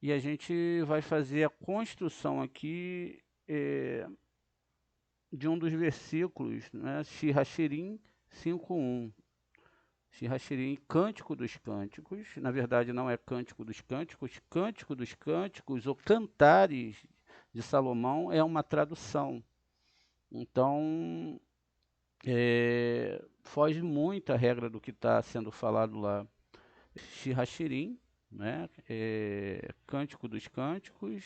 E a gente vai fazer a construção aqui de um dos versículos, né? Shir-Hashirim 5:1. Shir-Hashirim, Cântico dos Cânticos. Na verdade, não é Cântico dos Cânticos. Cântico dos Cânticos, ou Cantares de Salomão, é uma tradução. Então, foge muito a regra do que está sendo falado lá. Shir-Hashirim, né? Cântico dos Cânticos.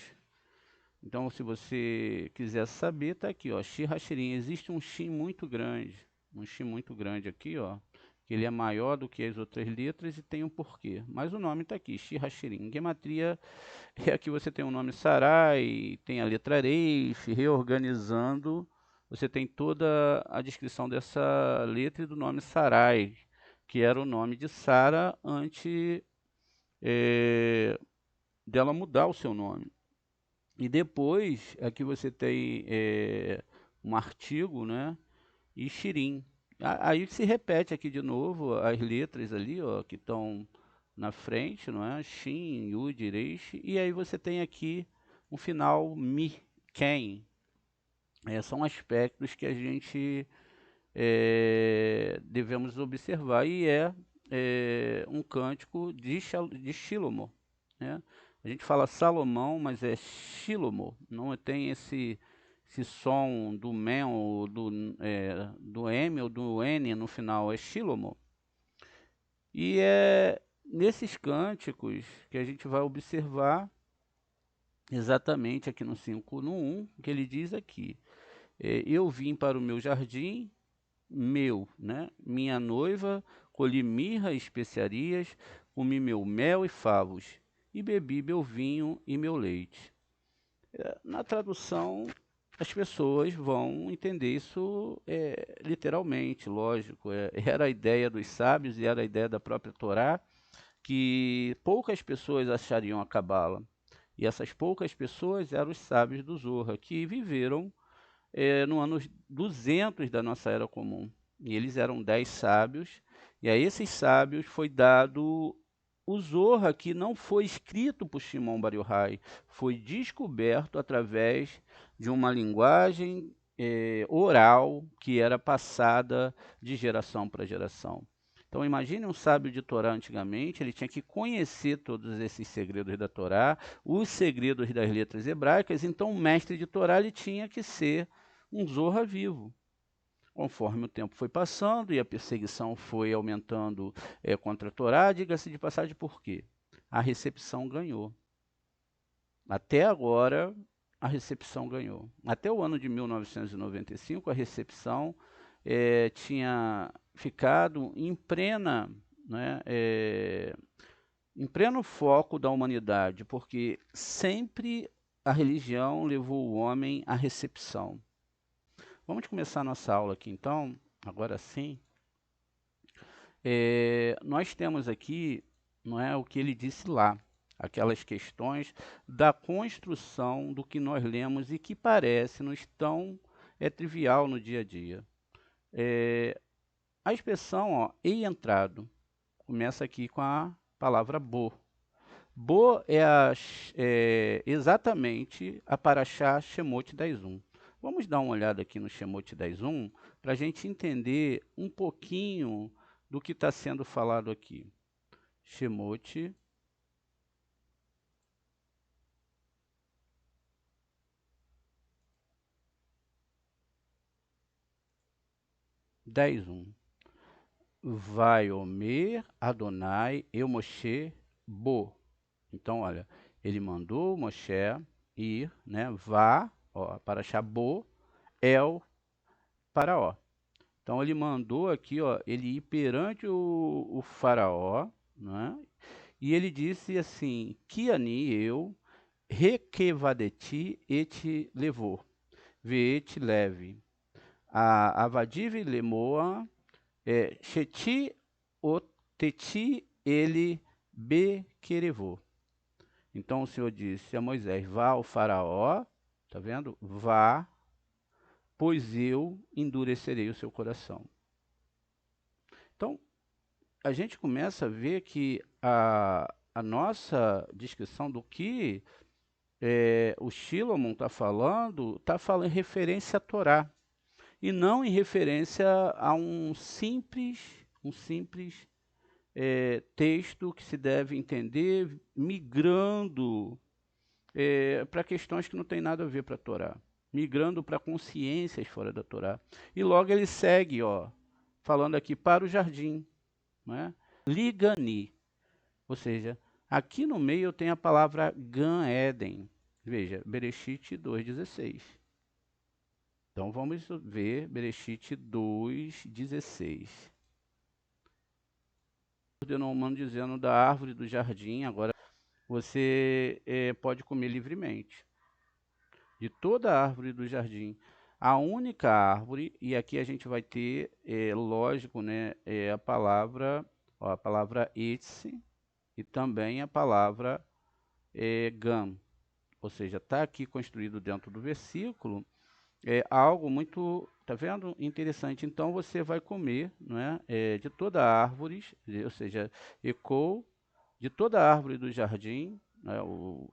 Então, se você quiser saber, está aqui, ó, Shir-Hashirim. Existe um Shin muito grande aqui, ó, que ele é maior do que as outras letras e tem um porquê. Mas o nome está aqui, Shir-Hashirim. Gematria é aqui você tem o nome Sarai, tem a letra Reif, reorganizando, você tem toda a descrição dessa letra e do nome Sarai, que era o nome de Sara antes dela mudar o seu nome. E depois, aqui você tem um artigo, né? E Shirim. Aí se repete aqui de novo as letras ali, ó, que estão na frente, não é? Shin, Yud, Reish. E aí você tem aqui um final Mi, Ken. São aspectos que a gente devemos observar. E um cântico de Shilomo, né? A gente fala Salomão, mas é Shilomo. Não tem esse som do men ou do M ou do N no final, é Shilomo. E é nesses cânticos que a gente vai observar exatamente aqui no 5 no 1, que ele diz aqui, eu vim para o meu jardim, né? Minha noiva, colhi mirra e especiarias, comi meu mel e favos, e bebi meu vinho e meu leite. Na tradução, as pessoas vão entender isso literalmente, lógico. Era a ideia dos sábios e era a ideia da própria Torá, que poucas pessoas achariam a Cabala. E essas poucas pessoas eram os sábios do Zohar, que viveram no ano 200 da nossa era comum. E eles eram 10 sábios, e a esses sábios foi dado o Zohar, que não foi escrito por Shimon Bar Yochai, foi descoberto através de uma linguagem oral que era passada de geração para geração. Então imagine um sábio de Torá antigamente, ele tinha que conhecer todos esses segredos da Torá, os segredos das letras hebraicas, então o mestre de Torá ele tinha que ser um Zohar vivo. Conforme o tempo foi passando e a perseguição foi aumentando contra a Torá, diga-se de passagem por quê? A recepção ganhou. Até agora, a recepção ganhou. Até o ano de 1995, a recepção tinha ficado né, em pleno foco da humanidade, porque sempre a religião levou o homem à recepção. Vamos começar nossa aula aqui então, agora sim. Nós temos aqui, não é, o que ele disse lá, aquelas questões da construção do que nós lemos e que parece-nos tão trivial no dia a dia. A expressão, ó, ei entrado, começa aqui com a palavra bo. Bo é exatamente a Parashá Shemot 10:1. Vamos dar uma olhada aqui no Shemot 10:1 para a gente entender um pouquinho do que está sendo falado aqui. Shemot 10:1. Vaiomer Adonai eu Moshe bo. Então, olha, ele mandou Moshe ir, né? Vá, ó, para Shabô, El Faraó. Então ele mandou aqui, ó, ele ir perante o faraó, né? E ele disse assim: Kiani eu requevadeti et levou, veete leve, a avadiv lemoa, cheti oteti ele bequerevô. Então o Senhor disse a Moisés: vá ao faraó, tá vendo? Vá, pois eu endurecerei o seu coração. Então, a gente começa a ver que a nossa descrição do que o Shilomon está falando em referência à Torá, e não em referência a um simples texto que se deve entender migrando para questões que não tem nada a ver para a Torá, migrando para consciências fora da Torá. E logo ele segue, ó, falando aqui para o jardim, né? Ligani, ou seja, aqui no meio eu tenho a palavra Gan Eden. Veja, Bereshit 2,16. Então vamos ver Bereshit 2,16. Ordenou dizendo da árvore do jardim, agora você pode comer livremente. De toda a árvore do jardim. A única árvore, e aqui a gente vai ter, lógico, né, a palavra etze, e também a palavra gam, ou seja, está aqui construído dentro do versículo, algo muito, tá vendo? Interessante. Então você vai comer, não é? De toda a árvore, ou seja, ecou, de toda a árvore do jardim, né,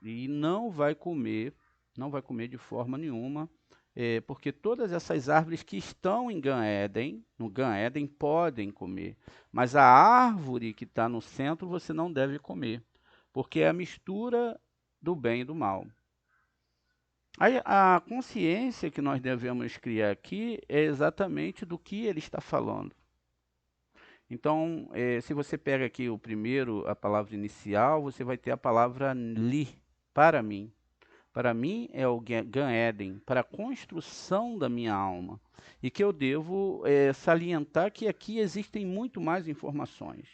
e não vai comer de forma nenhuma, porque todas essas árvores que estão em Gan Eden, no Gan Eden, podem comer, mas a árvore que está no centro você não deve comer, porque é a mistura do bem e do mal. Aí, a consciência que nós devemos criar aqui é exatamente do que ele está falando. Então, se você pega aqui o primeiro, a palavra inicial, você vai ter a palavra li, para mim. Para mim é o Gan Eden, para a construção da minha alma. E que eu devo salientar que aqui existem muito mais informações.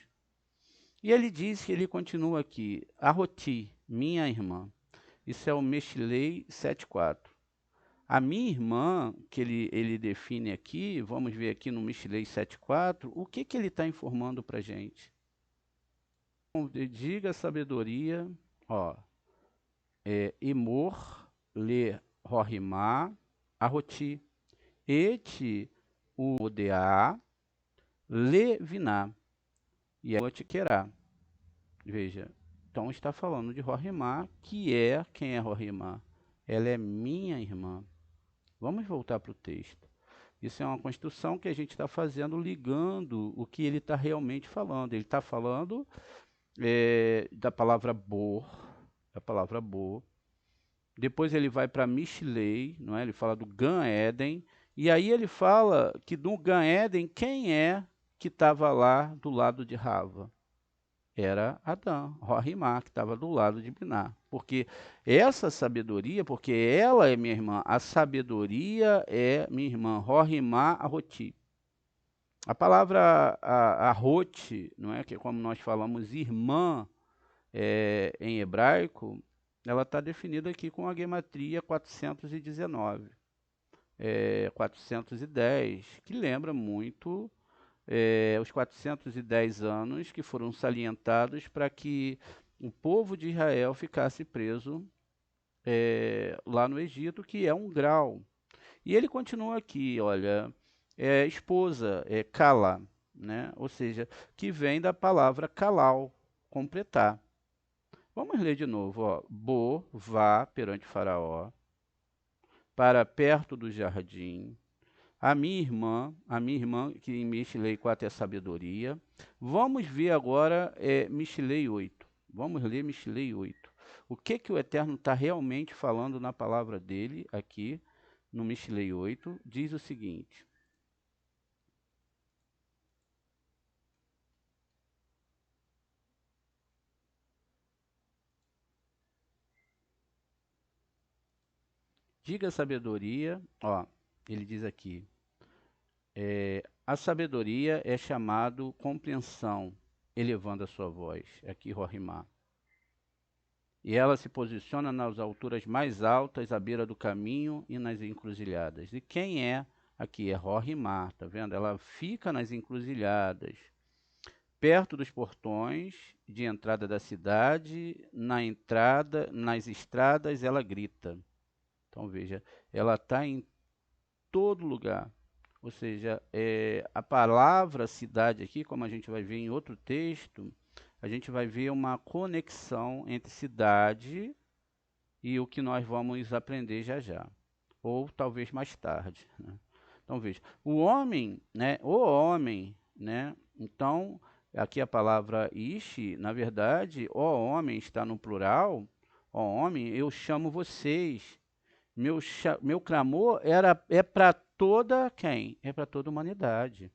E ele diz que ele continua aqui, Aroti, minha irmã. Isso é o Mexilei 7,4. A minha irmã, que ele define aqui, vamos ver aqui no Mexilei 7,4, o que ele está informando para a gente? Diga a sabedoria, ó, Emor, le rohimá, arroti, et o odeá, le viná, e a querá. Veja, então está falando de rohimá, que é, quem é rohimá? Ela é minha irmã. Vamos voltar para o texto. Isso é uma construção que a gente está fazendo, ligando o que ele está realmente falando. Ele está falando da palavra bor, Depois ele vai para Mishlei, não é? Ele fala do Gan Eden. E aí ele fala que no Gan Eden, quem é que estava lá do lado de Rava? Era Adão, Rohimá, que estava do lado de Biná. Porque essa sabedoria, porque ela é minha irmã, a sabedoria é minha irmã, Rohimá Aroti. A palavra Aroti, não é, que é como nós falamos irmã em hebraico, ela está definida aqui com a gematria 419, 410, que lembra muito os 410 anos que foram salientados para que o povo de Israel ficasse preso lá no Egito, que é um grau. E ele continua aqui, olha, esposa, kala, né? Ou seja, que vem da palavra kalal, completar. Vamos ler de novo, ó. Bo, vá perante Faraó, para perto do jardim. A minha irmã, que em Mishlei 4 é sabedoria. Vamos ver agora Mishlei 8. Vamos ler Mishlei 8. O que o Eterno está realmente falando na palavra dele aqui no Mishlei 8? Diz o seguinte. Diga a sabedoria, ó, ele diz aqui, a sabedoria é chamado compreensão, elevando a sua voz. Aqui, Rorimá. E ela se posiciona nas alturas mais altas, à beira do caminho e nas encruzilhadas. E quem é? Aqui é Rorimá, tá vendo? Ela fica nas encruzilhadas, perto dos portões de entrada da cidade, na entrada, nas estradas ela grita. Então veja, ela está em todo lugar. Ou seja, a palavra cidade aqui, como a gente vai ver em outro texto, a gente vai ver uma conexão entre cidade e o que nós vamos aprender já já, ou talvez mais tarde, né? Então veja, o homem, né? Então aqui a palavra ishi, na verdade, o homem está no plural. Ó homem, eu chamo vocês. Meu clamor é para toda quem? É para toda a humanidade.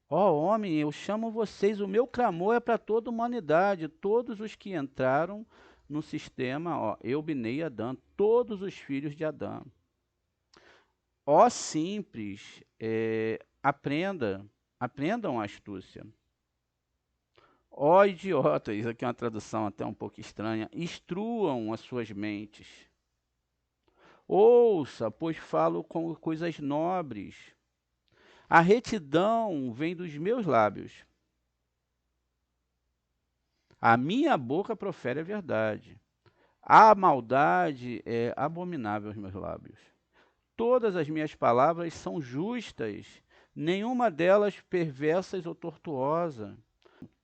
Ó homem, eu chamo vocês, o meu clamor é para toda a humanidade, todos os que entraram no sistema, ó, eu, Binei Adão, todos os filhos de Adão. Ó simples, aprendam a astúcia. Ó idiotas, isso aqui é uma tradução até um pouco estranha, instruam as suas mentes. Ouça, pois falo com coisas nobres. A retidão vem dos meus lábios. A minha boca profere a verdade. A maldade é abominável aos meus lábios. Todas as minhas palavras são justas, nenhuma delas perversas ou tortuosa.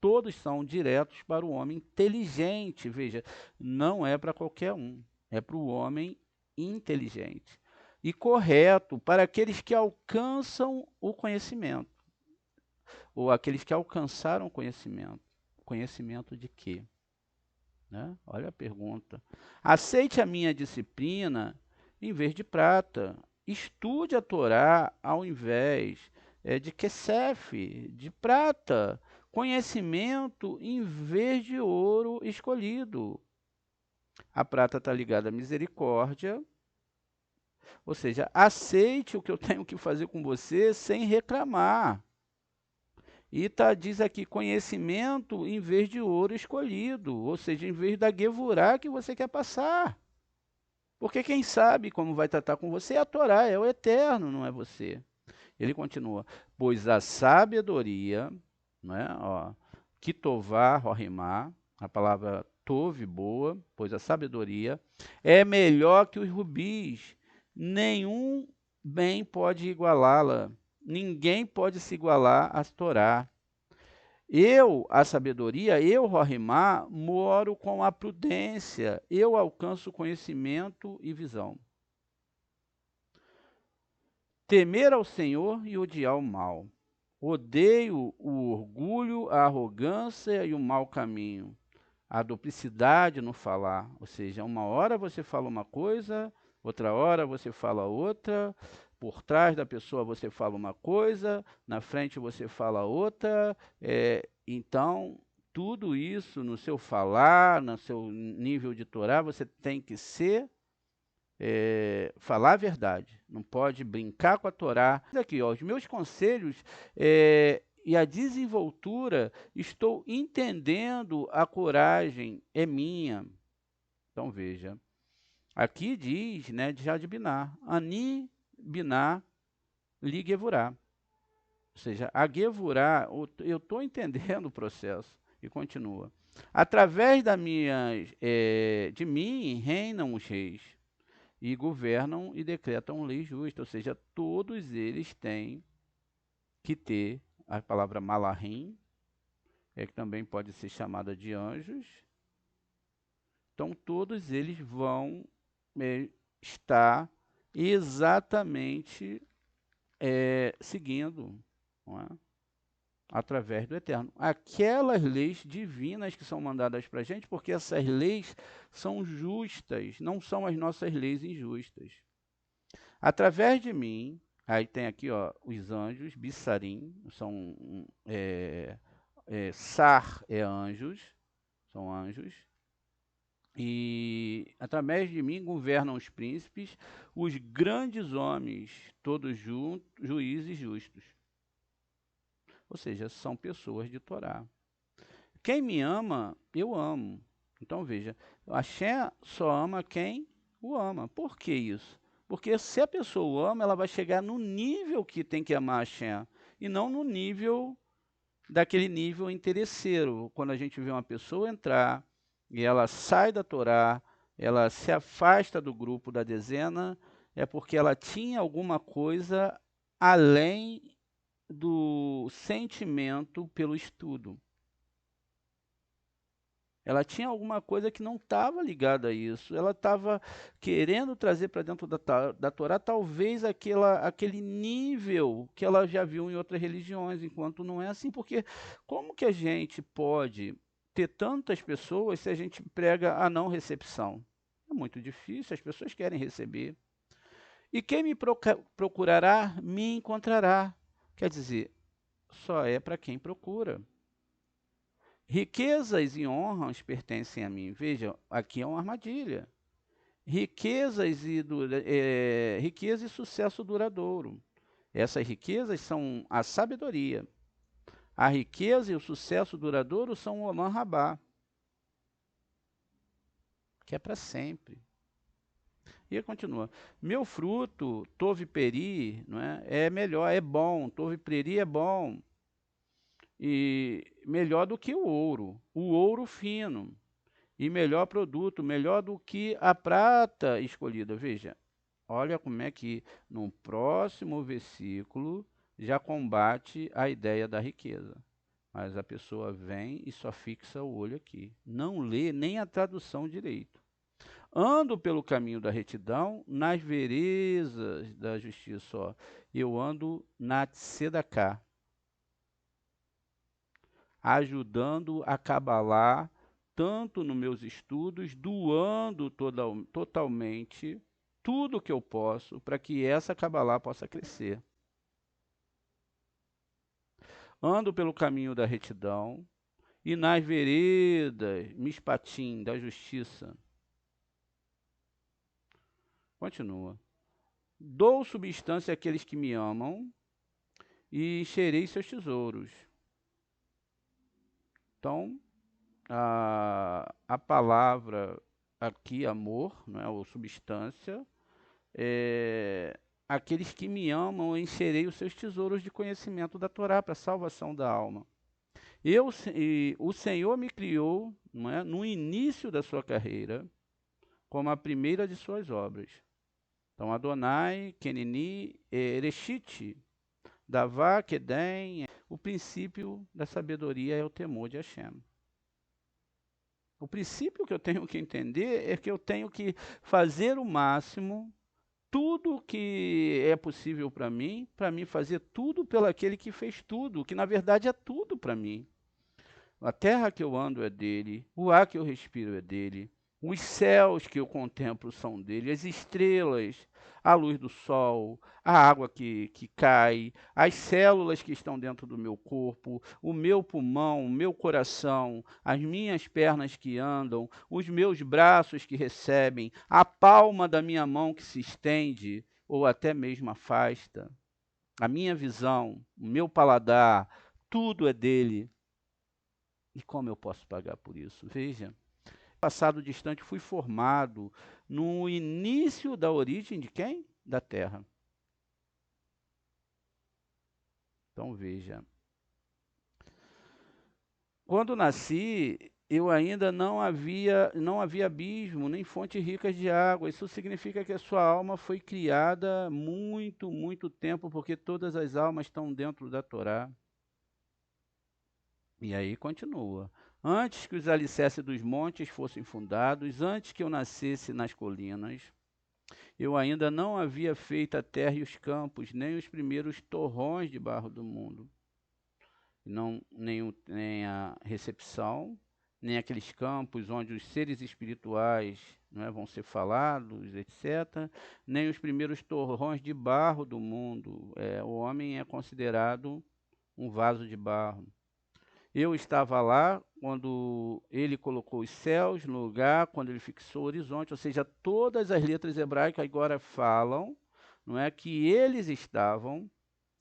Todos são diretos para o homem inteligente. Veja, não é para qualquer um, é para o homem inteligente. E correto para aqueles que alcançam o conhecimento, ou aqueles que alcançaram o conhecimento. Conhecimento de quê? Né? Olha a pergunta. Aceite a minha disciplina em vez de prata. Estude a Torá ao invés de Kesef, de prata. Conhecimento em vez de ouro escolhido. A prata está ligada à misericórdia. Ou seja, aceite o que eu tenho que fazer com você sem reclamar. E diz aqui, conhecimento em vez de ouro escolhido, ou seja, em vez da Gevurá que você quer passar. Porque quem sabe como vai tratar com você é a Torá, é o eterno, não é você. Ele continua, pois a sabedoria, né, ó, Kitová, Rorimá, a palavra tove, boa, pois a sabedoria é melhor que os rubis, nenhum bem pode igualá-la, ninguém pode se igualar à Torá. Eu, a sabedoria, eu, Rorimá, moro com a prudência, eu alcanço conhecimento e visão. Temer ao Senhor e odiar o mal. Odeio o orgulho, a arrogância e o mau caminho, a duplicidade no falar. Ou seja, uma hora você fala uma coisa, outra hora você fala outra, por trás da pessoa você fala uma coisa, na frente você fala outra. Então, tudo isso no seu falar, no seu nível de Torá, você tem que falar a verdade, não pode brincar com a Torá. Aqui, ó, os meus conselhos e a desenvoltura, estou entendendo, a coragem é minha. Então veja, aqui diz, né, de Biná, Ani Biná li Gevurá. Ou seja, a Gevurá, eu estou entendendo o processo. E continua. Através de mim reinam os reis e governam e decretam lei justa, ou seja, todos eles têm que ter a palavra malahim, que também pode ser chamada de anjos. Então, todos eles vão estar exatamente seguindo, não é? Através do Eterno. Aquelas leis divinas que são mandadas para a gente, porque essas leis são justas, não são as nossas leis injustas. Através de mim, aí tem aqui ó, os anjos, Bissarim, são Sar é anjos, são anjos, E através de mim governam os príncipes, os grandes homens, todos juízes justos. Ou seja, são pessoas de Torá. Quem me ama, eu amo. Então veja, Hashem só ama quem o ama. Por que isso? Porque se a pessoa o ama, ela vai chegar no nível que tem que amar Hashem, e não no nível daquele nível interesseiro. Quando a gente vê uma pessoa entrar e ela sai da Torá, ela se afasta do grupo da dezena, é porque ela tinha alguma coisa além do sentimento pelo estudo. Ela tinha alguma coisa que não estava ligada a isso. Ela estava querendo trazer para dentro da Torá talvez aquele nível que ela já viu em outras religiões, enquanto não é assim. Porque como que a gente pode ter tantas pessoas se a gente prega a não recepção? É muito difícil, as pessoas querem receber. E quem me procurará, me encontrará. Quer dizer, só é para quem procura. Riquezas e honras pertencem a mim. Veja, aqui é uma armadilha. Riqueza e sucesso duradouro. Essas riquezas são a sabedoria. A riqueza e o sucesso duradouro são o Olam Rabá, que é para sempre. E continua. Meu fruto, Tove Peri, não é? É melhor, é bom. Tove Peri é bom. E melhor do que o ouro fino. E melhor produto, melhor do que a prata escolhida. Veja, olha como é que no próximo versículo já combate a ideia da riqueza. Mas a pessoa vem e só fixa o olho aqui. Não lê nem a tradução direito. Ando pelo caminho da retidão, nas veredas da justiça. Ó. Eu ando na tzedaká, ajudando a cabalar tanto nos meus estudos, doando totalmente tudo que eu posso para que essa Cabalá possa crescer. Ando pelo caminho da retidão e nas veredas, Mishpatim, da justiça. Continua. Dou substância àqueles que me amam e encherei seus tesouros. Então, a palavra aqui, amor, não é, ou substância, aqueles que me amam, eu encherei os seus tesouros de conhecimento da Torá para a salvação da alma. O Senhor me criou, não é, no início da sua carreira, como a primeira de suas obras. Então, Adonai, Kenini, Ereshit, Davá, Kedem, o princípio da sabedoria é o temor de Hashem. O princípio que eu tenho que entender é que eu tenho que fazer o máximo, tudo que é possível para mim fazer tudo pelo aquele que fez tudo, que na verdade é tudo para mim. A terra que eu ando é dele, o ar que eu respiro é dele, os céus que eu contemplo são dele, as estrelas, a luz do sol, a água que cai, as células que estão dentro do meu corpo, o meu pulmão, o meu coração, as minhas pernas que andam, os meus braços que recebem, a palma da minha mão que se estende ou até mesmo afasta, a minha visão, o meu paladar, tudo é dele. E como eu posso pagar por isso? Veja, passado distante fui formado no início da origem de quem? Da Terra. Então veja, quando nasci, eu ainda não havia abismo, nem fontes ricas de água. Isso significa que a sua alma foi criada muito, muito tempo, porque todas as almas estão dentro da Torá. E aí continua. Antes que os alicerces dos montes fossem fundados, antes que eu nascesse nas colinas, eu ainda não havia feito a terra e os campos, nem os primeiros torrões de barro do mundo. Não, nem a recepção, nem aqueles campos onde os seres espirituais, não é, vão ser falados, etc. Nem os primeiros torrões de barro do mundo. O homem é considerado um vaso de barro. Eu estava lá quando ele colocou os céus no lugar, quando ele fixou o horizonte, ou seja, todas as letras hebraicas agora falam, não é, que eles estavam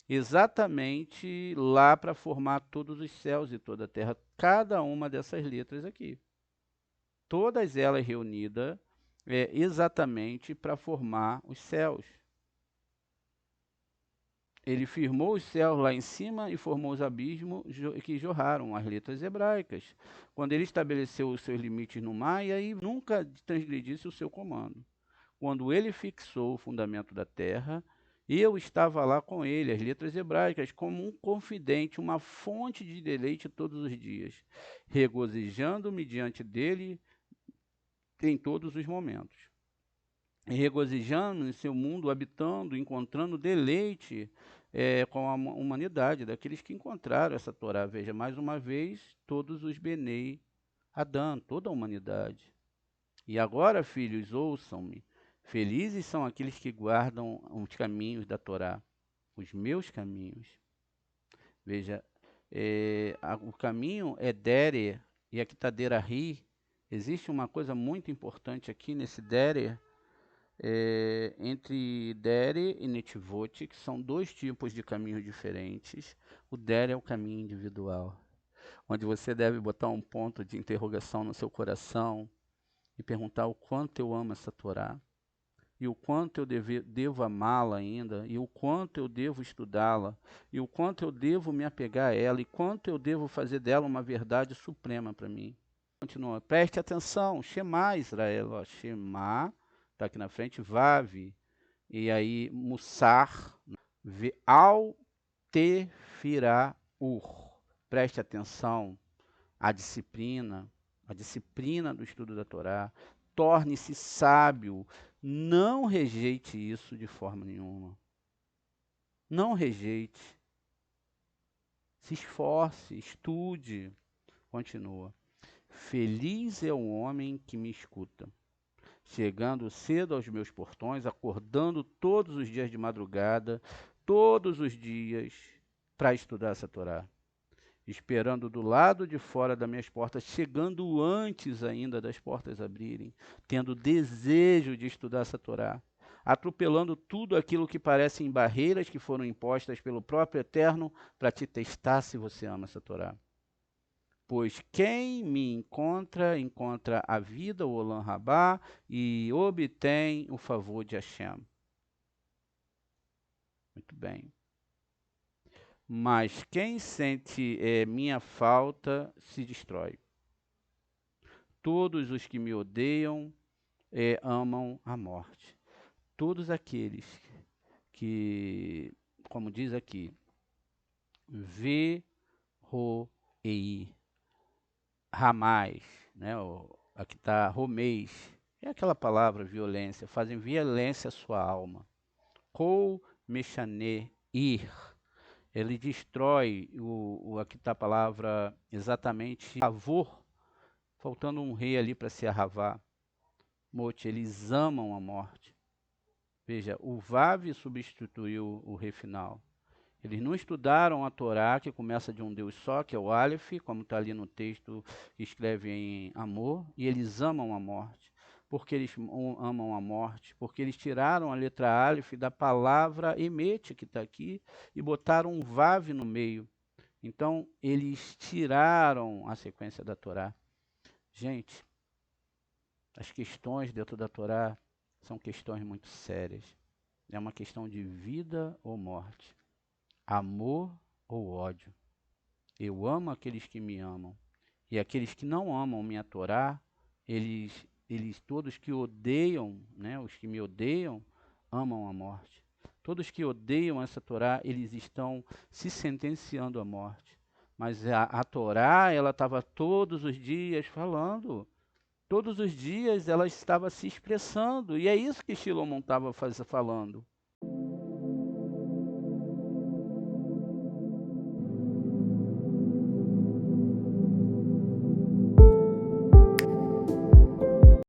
exatamente lá para formar todos os céus e toda a terra, cada uma dessas letras aqui. Todas elas reunidas exatamente para formar os céus. Ele firmou os céus lá em cima e formou os abismos que jorraram as letras hebraicas. Quando ele estabeleceu os seus limites no mar, e aí nunca transgredisse o seu comando. Quando ele fixou o fundamento da terra, eu estava lá com ele, as letras hebraicas, como um confidente, uma fonte de deleite todos os dias, regozijando-me diante dele em todos os momentos. E regozijando em seu mundo, habitando, encontrando deleite com a humanidade, daqueles que encontraram essa Torá. Veja, mais uma vez, todos os Benei Adão, toda a humanidade. E agora, filhos, ouçam-me. Felizes são aqueles que guardam os caminhos da Torá, os meus caminhos. Veja, o caminho é Dere, e aqui está Derahi. Existe uma coisa muito importante aqui nesse Dere, entre Dere e Netivot, que são dois tipos de caminhos diferentes. O Dere é o caminho individual, onde você deve botar um ponto de interrogação no seu coração e perguntar o quanto eu amo essa Torá, e o quanto eu devo amá-la ainda, e o quanto eu devo estudá-la, e o quanto eu devo me apegar a ela, e quanto eu devo fazer dela uma verdade suprema para mim. Continua, preste atenção, Shema Israel, ó, Shema, está aqui na frente, Vav, e aí Mussar, Al Tefirah Ur. Preste atenção, a disciplina do estudo da Torá, torne-se sábio, não rejeite isso de forma nenhuma. Não rejeite. Se esforce, estude. Continua. Feliz é o homem que me escuta, chegando cedo aos meus portões, acordando todos os dias de madrugada, todos os dias, para estudar essa Torá. Esperando do lado de fora das minhas portas, chegando antes ainda das portas abrirem, tendo desejo de estudar essa Torá, atropelando tudo aquilo que parecem barreiras que foram impostas pelo próprio Eterno para te testar se você ama essa Torá. Pois quem me encontra, encontra a vida, o Olam Rabá, e obtém o favor de Hashem. Muito bem. Mas quem sente minha falta se destrói. Todos os que me odeiam amam a morte. Todos aqueles que, como diz aqui, Ve-ro-ei, ramais, né? Aqui está romês, é aquela palavra violência, fazem violência à sua alma. Kol mechane ir, ele destrói, aqui está a palavra exatamente, favor, faltando um rei ali para se arravar. Mote, eles amam a morte. Veja, o Vav substituiu o rei final. Eles não estudaram a Torá, que começa de um Deus só, que é o Aleph, como está ali no texto que escreve em Amor, e eles amam a morte. Por que eles amam a morte? Porque eles tiraram a letra Aleph da palavra Emet, que está aqui, e botaram um Vav no meio. Então, eles tiraram a sequência da Torá. Gente, as questões dentro da Torá são questões muito sérias. É uma questão de vida ou morte. Amor ou ódio. Eu amo aqueles que me amam. E aqueles que não amam minha Torá, eles todos que odeiam, né, os que me odeiam, amam a morte. Todos que odeiam essa Torá, eles estão se sentenciando à morte. Mas a Torá, ela estava todos os dias falando. Todos os dias ela estava se expressando. E é isso que Shilomon estava falando.